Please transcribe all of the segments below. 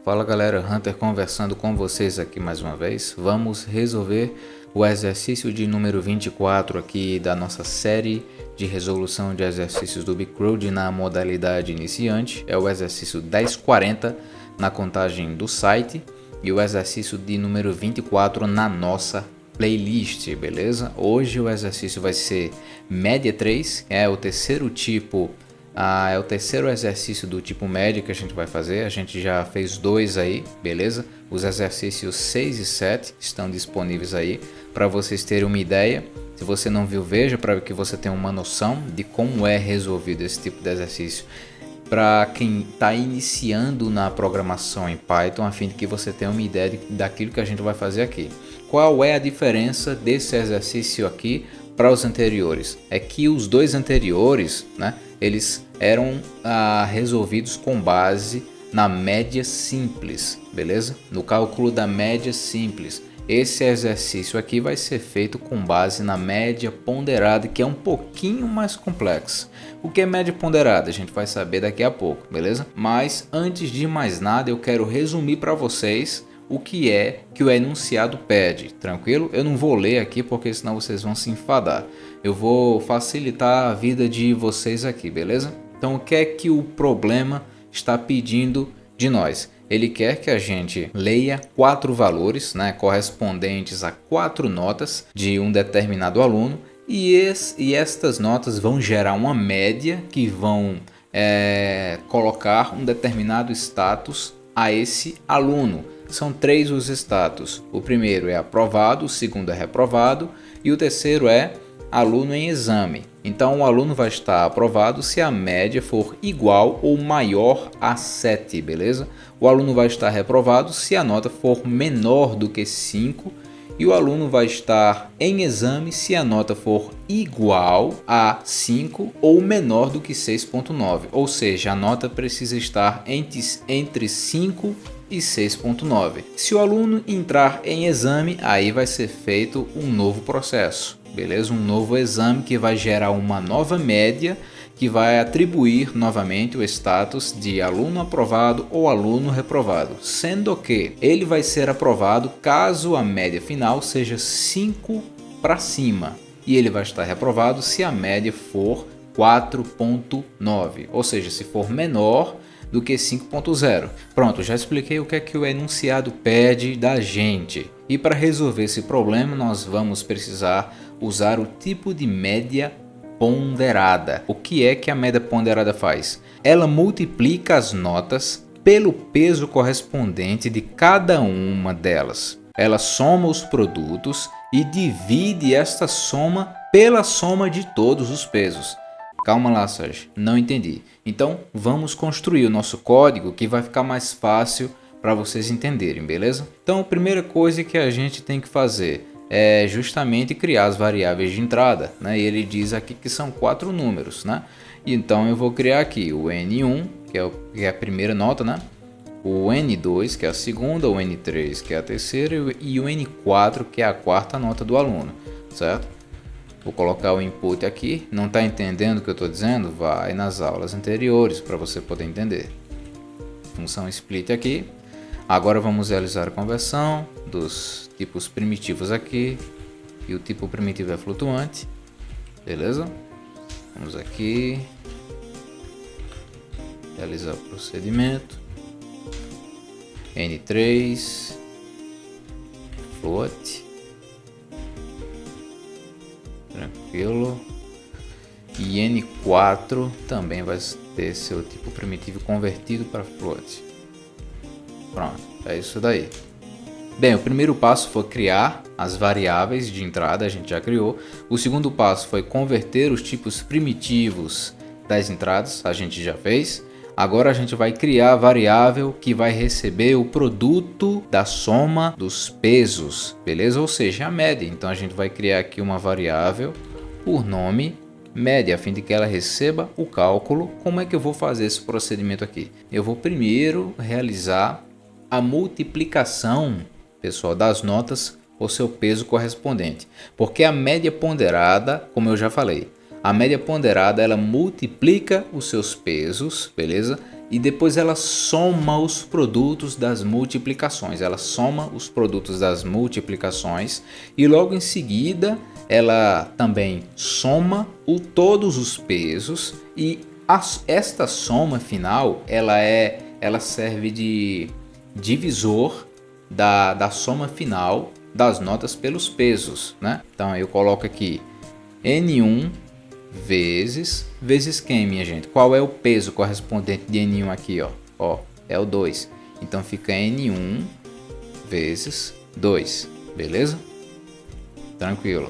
Fala galera, Hunter conversando com vocês aqui mais uma vez. Vamos resolver o exercício de número 24 aqui da nossa série de resolução de exercícios do Bcrude na modalidade iniciante. É o exercício 1040 na contagem do site e o exercício de número 24 na nossa playlist, beleza? Hoje o exercício vai ser média 3, é o terceiro tipo. É o terceiro exercício do tipo média que a gente vai fazer. A gente já fez dois aí, beleza? Os exercícios 6 e 7 estão disponíveis aí para vocês terem uma ideia. Se você não viu, veja para que você tenha uma noção de como é resolvido esse tipo de exercício para quem está iniciando na programação em Python, a fim de que você tenha uma ideia daquilo que a gente vai fazer aqui. Qual é a diferença desse exercício aqui para os anteriores? É que os dois anteriores, né, eles eram resolvidos com base na média simples, beleza? No cálculo da média simples. Esse exercício aqui vai ser feito com base na média ponderada, que é um pouquinho mais complexa. O que é média ponderada? A gente vai saber daqui a pouco, beleza? Mas antes de mais nada, eu quero resumir para vocês o que é que o enunciado pede, tranquilo? Eu não vou ler aqui porque senão vocês vão se enfadar. Eu vou facilitar a vida de vocês aqui, beleza? Então o que é que o problema está pedindo de nós? Ele quer que a gente leia 4 valores, né, correspondentes a 4 notas de um determinado aluno e estas notas vão gerar uma média que vão colocar um determinado status a esse aluno. São 3 os status. O primeiro é aprovado, o segundo é reprovado e o terceiro é aluno em exame. Então o aluno vai estar aprovado se a média for igual ou maior a 7, beleza? O aluno vai estar reprovado se a nota for menor do que 5 e o aluno vai estar em exame se a nota for igual a 5 ou menor do que 6.9, ou seja, a nota precisa estar entre 5 e 6.9. Se o aluno entrar em exame, aí vai ser feito um novo processo, beleza? Um novo exame que vai gerar uma nova média que vai atribuir novamente o status de aluno aprovado ou aluno reprovado, sendo que ele vai ser aprovado caso a média final seja 5 para cima e ele vai estar reprovado se a média for 4.9, ou seja, se for menor do que 5.0. Pronto, já expliquei o que é que o enunciado pede da gente. E para resolver esse problema, nós vamos precisar usar o tipo de média ponderada. O que é que a média ponderada faz? Ela multiplica as notas pelo peso correspondente de cada uma delas. Ela soma os produtos e divide esta soma pela soma de todos os pesos. Calma lá, Sérgio, não entendi. Então vamos construir o nosso código que vai ficar mais fácil para vocês entenderem, beleza? Então a primeira coisa que a gente tem que fazer é justamente criar as variáveis de entrada, né? E ele diz aqui que são 4 números, né? Então eu vou criar aqui o N1, que é a primeira nota, né? O N2, que é a segunda, o N3, que é a terceira, e o N4, que é a quarta nota do aluno, certo? Vou colocar o input aqui. Não está entendendo o que eu estou dizendo? Vai nas aulas anteriores para você poder entender. Função split aqui. Agora vamos realizar a conversão dos tipos primitivos aqui. E o tipo primitivo é flutuante. Beleza? Vamos aqui. Realizar o procedimento. N3. Float. Tranquilo. E N4 também vai ter seu tipo primitivo convertido para float. Pronto, é isso daí. Bem, o primeiro passo foi criar as variáveis de entrada, a gente já criou. O segundo passo foi converter os tipos primitivos das entradas, a gente já fez. Agora a gente vai criar a variável que vai receber o produto da soma dos pesos, beleza? Ou seja, a média. Então a gente vai criar aqui uma variável por nome média, a fim de que ela receba o cálculo. Como é que eu vou fazer esse procedimento aqui? Eu vou primeiro realizar a multiplicação, pessoal, das notas por seu peso correspondente, porque a média ponderada, como eu já falei, a média ponderada ela multiplica os seus pesos, beleza? e depois ela soma os produtos das multiplicações. Ela soma os produtos das multiplicações e logo em seguida ela também soma todos os pesos e esta soma final ela serve de divisor da soma final das notas pelos pesos, né? Então eu coloco aqui N1 vezes quem, minha gente? Qual é o peso correspondente de N1 aqui, ó? É o 2. Então fica N1 vezes 2, beleza? Tranquilo.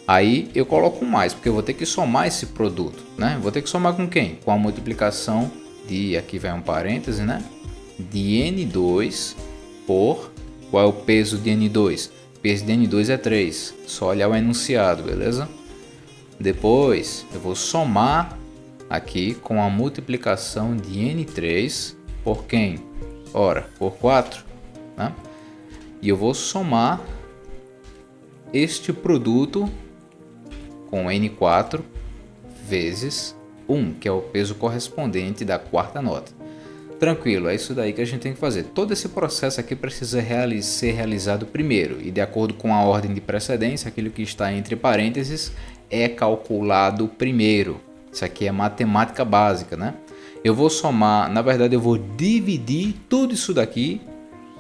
Aí eu coloco mais, porque eu vou ter que somar esse produto, né? Vou ter que somar com quem? Com a multiplicação de, aqui vai um parêntese, né? De N2 por, qual é o peso de N2? O peso de N2 é 3, só olhar o enunciado, beleza? Depois eu vou somar aqui com a multiplicação de N3 por quem? Ora, por 4, né? E eu vou somar este produto com N4 vezes 1, que é o peso correspondente da quarta nota. Tranquilo, é isso daí que a gente tem que fazer. Todo esse processo aqui precisa ser realizado primeiro e de acordo com a ordem de precedência, aquilo que está entre parênteses é calculado primeiro. Isso aqui é matemática básica, né? Eu vou somar, na verdade eu vou dividir tudo isso daqui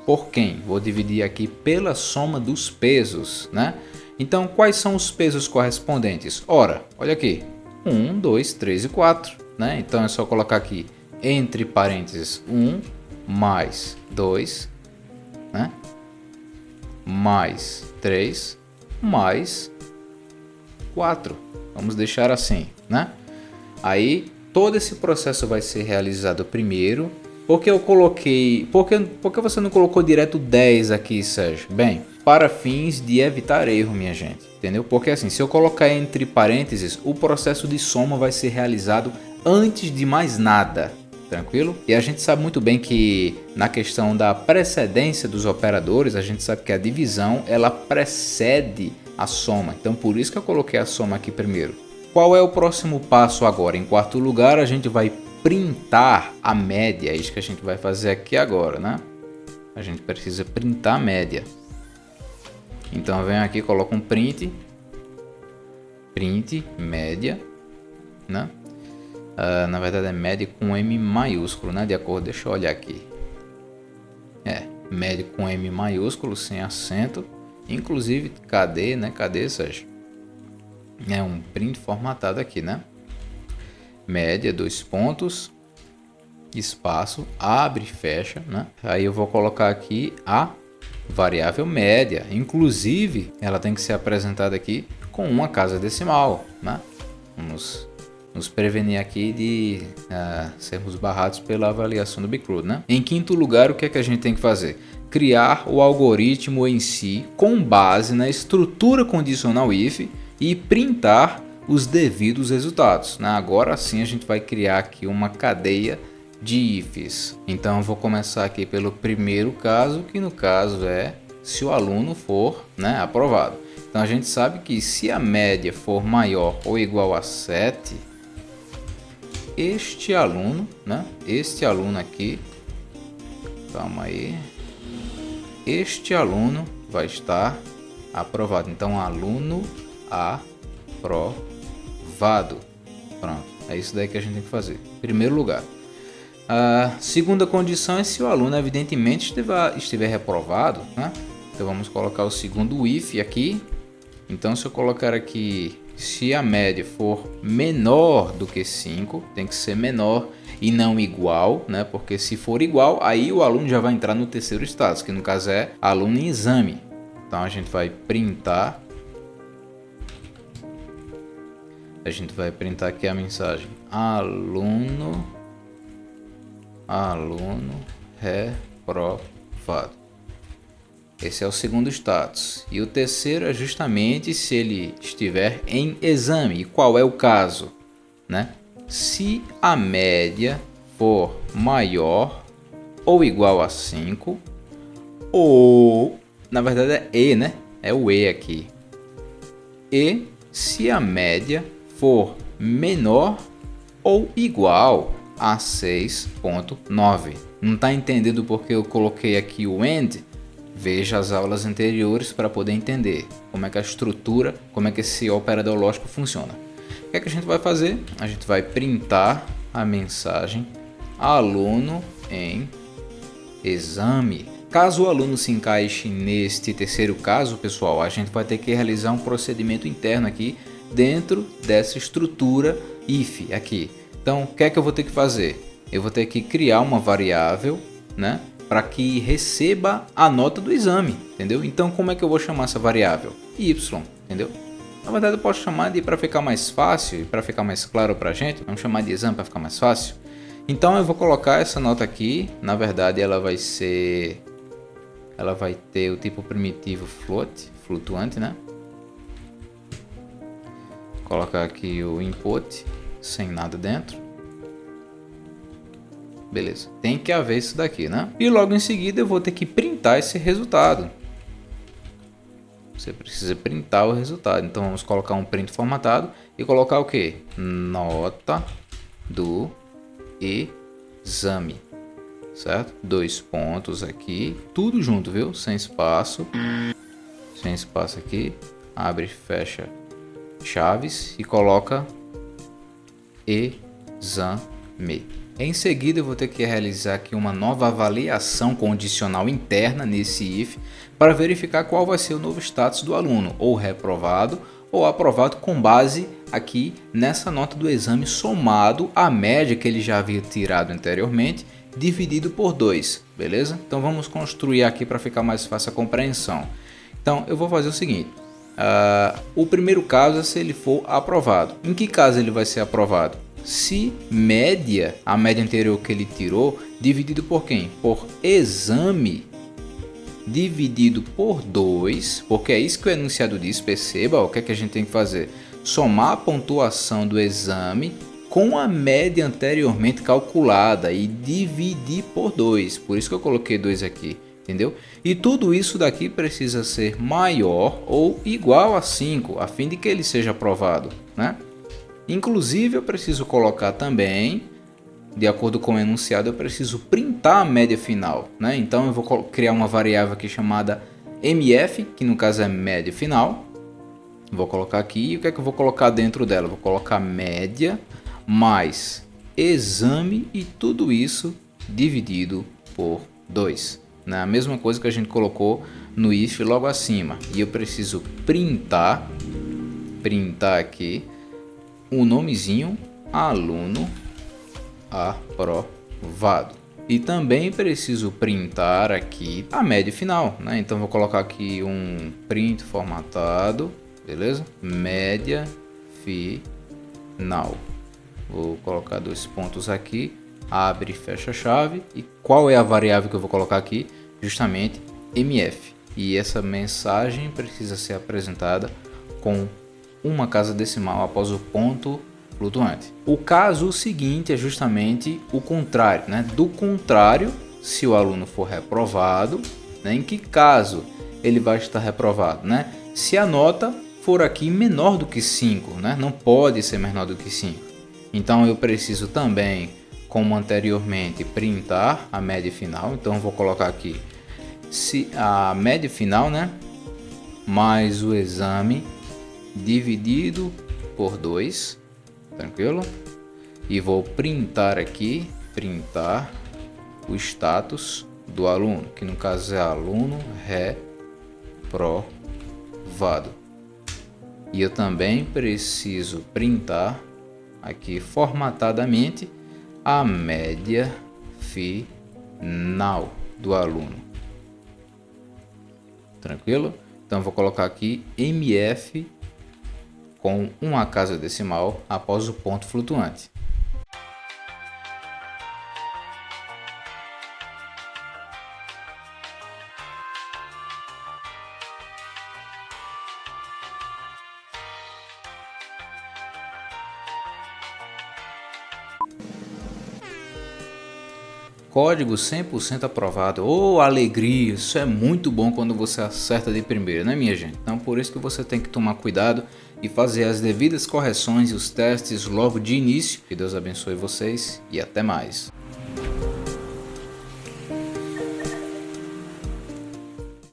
por quem? Vou dividir aqui pela soma dos pesos, né? Então, quais são os pesos correspondentes? Ora, olha aqui, 1, 2, 3 e 4, né? Então é só colocar aqui entre parênteses 1 mais 2, né? Mais 3 mais 4. Vamos deixar assim, né? Aí todo esse processo vai ser realizado primeiro. Por que eu coloquei... Por que você não colocou direto 10 aqui, Sérgio? Bem, para fins de evitar erro, minha gente. Entendeu? Porque assim, se eu colocar entre parênteses, o processo de soma vai ser realizado antes de mais nada. Tranquilo? E a gente sabe muito bem que na questão da precedência dos operadores, a gente sabe que a divisão ela precede a soma. Então por isso que eu coloquei a soma aqui primeiro. Qual é o próximo passo agora? Em quarto lugar, a gente vai printar a média. É isso que a gente vai fazer aqui agora, né? A gente precisa printar a média. Então vem aqui, coloca um print média, né? Na verdade é média com M maiúsculo, né? De acordo, deixa eu olhar aqui. Média com M maiúsculo, sem acento. Inclusive, cadê, né? Cadê, Sérgio? É um print formatado aqui, né? Média, 2 pontos, espaço, abre e fecha, né? Aí eu vou colocar aqui a variável média. Inclusive, ela tem que ser apresentada aqui com uma casa decimal, né? Vamos nos prevenir aqui de sermos barrados pela avaliação do Bcrude, né? Em quinto lugar, o que é que a gente tem que fazer? Criar o algoritmo em si com base na estrutura condicional if e printar os devidos resultados, né? Agora sim a gente vai criar aqui uma cadeia de ifs. Então eu vou começar aqui pelo primeiro caso, que no caso é se o aluno for, né, aprovado. Então a gente sabe que se a média for maior ou igual a 7, este aluno, né, este aluno aqui, calma aí, este aluno vai estar aprovado. Então aluno aprovado. Pronto, é isso daí que a gente tem que fazer. Primeiro lugar. A segunda condição é se o aluno evidentemente estiver reprovado, né? Então vamos colocar o segundo if aqui. Então se eu colocar aqui, se a média for menor do que 5, tem que ser menor e não igual, né? Porque se for igual, aí o aluno já vai entrar no terceiro status, que no caso é aluno em exame. Então a gente vai printar. A gente vai printar aqui a mensagem aluno reprovado. Esse é o segundo status. E o terceiro é justamente se ele estiver em exame. E qual é o caso, né? Se a média for maior ou igual a 5, ou na verdade é E, né? É o E aqui. E se a média for menor ou igual a 6.9. Não está entendendo porque eu coloquei aqui o AND? Veja as aulas anteriores para poder entender como é que a estrutura, como é que esse operador lógico funciona. O que é que a gente vai fazer? A gente vai printar a mensagem aluno em exame. Caso o aluno se encaixe neste terceiro caso, pessoal, a gente vai ter que realizar um procedimento interno aqui dentro dessa estrutura if aqui. Então, o que é que eu vou ter que fazer? Eu vou ter que criar uma variável, né, para que receba a nota do exame, entendeu? Então, como é que eu vou chamar essa variável? Y, entendeu? Na verdade, eu posso chamar de, para ficar mais fácil e para ficar mais claro para a gente, vamos chamar de exame para ficar mais fácil. Então, eu vou colocar essa nota aqui. Na verdade, ela vai ter o tipo primitivo float, flutuante, né? Colocar aqui o input sem nada dentro. Beleza, tem que haver isso daqui, né? E logo em seguida eu vou ter que printar esse resultado. Você precisa printar o resultado. Então vamos colocar um print formatado e colocar o que? Nota do exame. Certo? 2 pontos aqui, tudo junto, viu? Sem espaço aqui, abre e fecha chaves e coloca exame. Em seguida eu vou ter que realizar aqui uma nova avaliação condicional interna nesse if para verificar qual vai ser o novo status do aluno, ou reprovado ou aprovado, com base aqui nessa nota do exame somado à média que ele já havia tirado anteriormente, dividido por 2, beleza? Então vamos construir aqui para ficar mais fácil a compreensão. Então eu vou fazer o seguinte, o primeiro caso é se ele for aprovado. Em que caso ele vai ser aprovado? Se a média anterior que ele tirou, dividido por quem? Por exame, dividido por 2, porque é isso que o enunciado diz. Perceba o que é que a gente tem que fazer: somar a pontuação do exame com a média anteriormente calculada e dividir por 2. Por isso que eu coloquei 2 aqui, entendeu? E tudo isso daqui precisa ser maior ou igual a 5, a fim de que ele seja aprovado, né? Inclusive eu preciso colocar também, de acordo com o enunciado, eu preciso printar a média final, né? Então eu vou criar uma variável aqui chamada mf, que no caso é média final. Vou colocar aqui, e o que é que eu vou colocar dentro dela? Vou colocar média mais exame e tudo isso dividido por 2. Né? A mesma coisa que a gente colocou no if logo acima. E eu preciso printar aqui o nomezinho aluno aprovado. E também preciso printar aqui a média final, né? Então vou colocar aqui um print formatado, beleza? Média final. Vou colocar 2 pontos aqui, abre e fecha a chave. E qual é a variável que eu vou colocar aqui? Justamente mf. E essa mensagem precisa ser apresentada com uma casa decimal após o ponto flutuante. O caso seguinte é justamente o contrário, né? Do contrário, se o aluno for reprovado, né? Em que caso ele vai estar reprovado, né? Se a nota for aqui menor do que 5, né? Não pode ser menor do que 5. Então eu preciso também, como anteriormente, printar a média final. Então eu vou colocar aqui se a média final, né? Mais o exame dividido por 2, tranquilo? E vou printar aqui, printar o status do aluno, que no caso é aluno reprovado. E eu também preciso printar aqui formatadamente a média final do aluno, tranquilo? Então vou colocar aqui mf com uma casa decimal após o ponto flutuante. Código 100% aprovado. Oh, alegria! Isso é muito bom quando você acerta de primeira, né, minha gente? Então, por isso que você tem que tomar cuidado e fazer as devidas correções e os testes logo de início. Que Deus abençoe vocês e até mais.